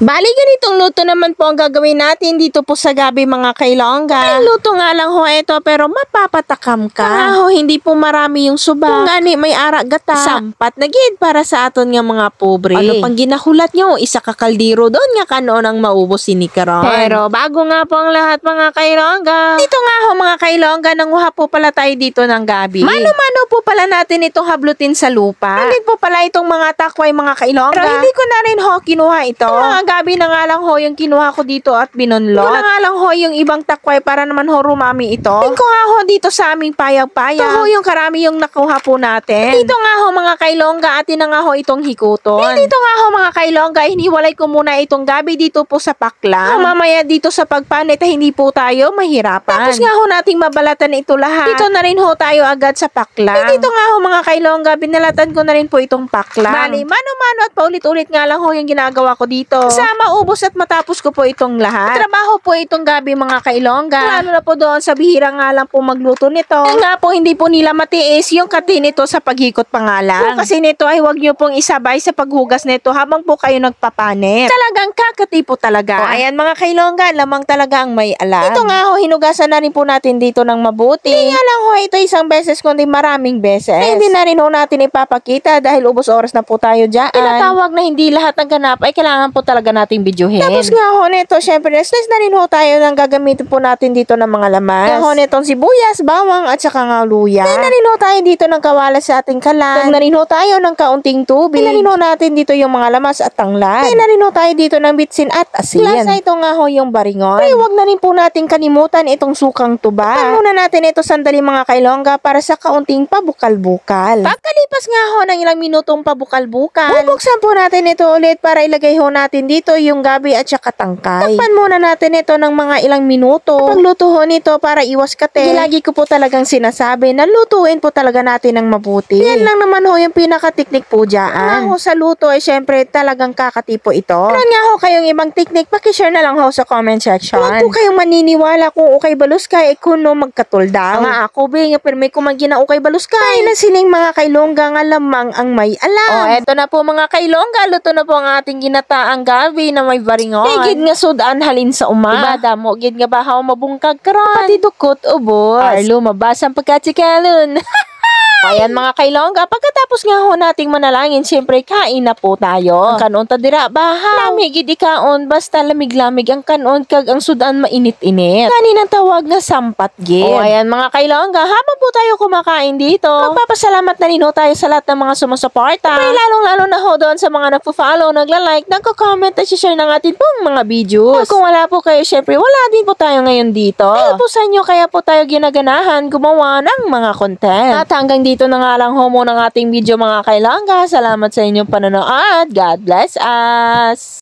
Bali, ganitong luto naman po ang gagawin natin dito po sa gabi mga kailongga. Ay, luto nga lang ho ito pero mapapatakam ka. Nga ho, hindi po marami yung suba. Kung gani may ara gata. Sampat na gid para sa aton nga mga pobre. Ano pang ginahulat nyo? Isa ka kaldero doon nga kanoon ang maubos si Nikaron. Pero bago nga po ang lahat mga kailongga. Dito nga ho mga kailongga, nanguha po pala tayo dito ng gabi. Mano-mano po pala natin itong hablutin sa lupa. Nandito po pala itong mga takway mga kailongga. Pero hindi ko na rin ho kinuha ito. Mga gabi na nga lang ho yung kinuha ko dito at binunlot. Ito na nga lang ho yung ibang takway para naman ho rumami ito. Tingin ko nga ho dito sa aming payag-payag. Ito ho yung karami yung nakuha po natin. Dito nga ho mga kailongga, atin na nga ho itong hikuton. Dito nga ho mga kailongga, hiniwalay ko muna itong gabi dito po sa paklan. Mamaya dito sa pagpanit, hindi po tayo mahirapan. Tapos nga ho nating mabalatan ito lahat. Dito na rin ho tayo agad sa paklan. Dito nga ho mga kailongga, binalatan ko na rin po itong paklan. Bali, mano-mano at paulit-ulit nga lang ho yung ginagawa ko dito. Sa maubos at matapos ko po itong lahat. Trabaho po itong gabi mga kailongga. Lalo na po doon sa bihira nga lang po magluto nito. Dahil nga po hindi po nila matiis yung kati nito sa paghikot pa nga lang. Kasi nito ay huwag nyo pong isabay sa paghugas nito habang po kayo nagpapanit. Talagang kakati po talaga. O ayan mga kailongga, lamang talaga ang may alam. Ito nga ho, hinugasan na rin po natin dito ng mabuti. Hindi nga lang ho ito isang beses kundi maraming beses. Hindi na rin ho natin ipapakita dahil ubos oras na po tayo dyan. Tinatawag na hindi lahat ng ganap ay kailangan po talaga nating videohin. Tapos nga ho nito, syempre, slice na rin ho tayo ng gagamitin po natin dito ng mga lamas. Nga ho nitong sibuyas, bawang, at saka nga luya. Dahil na rin ho tayo dito ng kawalas sa ating kalan. Dahil na rin ho tayo ng kaunting tubig. Dahil na rin ho natin dito yung mga lamas at tanglad. Dahil na rin ho tayo dito ng bitsin at asin. Lasa ito nga ho yung baringon. Pero huwag na rin po natin kalimutan itong sukang tuba. Pagkan muna natin ito sandali mga kailongga para sa kaunting pabukal-bukal. Pagkalipas nga ho ng ilang minutong pabukal-bukal, bubuksan po natin ito ulit para ilagay ho natin dito yung gabi at saka tangkay. Takpan muna natin ito ng mga ilang minuto. Pagluto ho nito para iwas kate. Lagi ko po talagang sinasabi na lutuin po talaga natin ng mabuti. Yan lang naman ho yung pinaka-teknik po dyan. Ho sa luto ay syempre talagang kakati po ito. Meron nga ho kayong ibang teknik, pakishare na lang ho sa comment section. Huwag po kayong maniniwala kung ukay baluskay kuno magkatuldaw. Nga ako be, nga pirmi ko magina ukay baluskay. Na sining mga kailongga nga lamang ang may alam. O eto na po mga kailongga, luto na po ang ating ginataang gabi na may baringon. Higid nga sudan halin sa uma. Ibada mo, gid nga bahaw mabungkag karon. Pati dukot ubos. Arlo, mabasang pagkatsikalon. Ayan mga kailongga, pagkatapos nga ho nating manalangin, siyempre kain na po tayo. Ang kanon ta dira bahaw. Lamig ikaon, basta lamig-lamig ang kanon kag ang sudan mainit-init. Kaninang tawag na sampat gid. O ayan mga kailongga, habang po tayo kumakain dito, magpapasalamat na rin ho tayo sa lahat ng mga sumusuporta. Pero lalong-lalo na ho doon sa mga nagpo-follow, nagla-like, nagko-comment at share ng atin pong mga videos. Kung wala po kayo, siyempre wala din po tayo ngayon dito. Dahil po sa inyo, kaya po tayo ginaganahan gumawa ng mga content. At hanggang dito na nga lang ho muna ng ating video mga kailongga. Salamat sa inyong panonood. God bless us!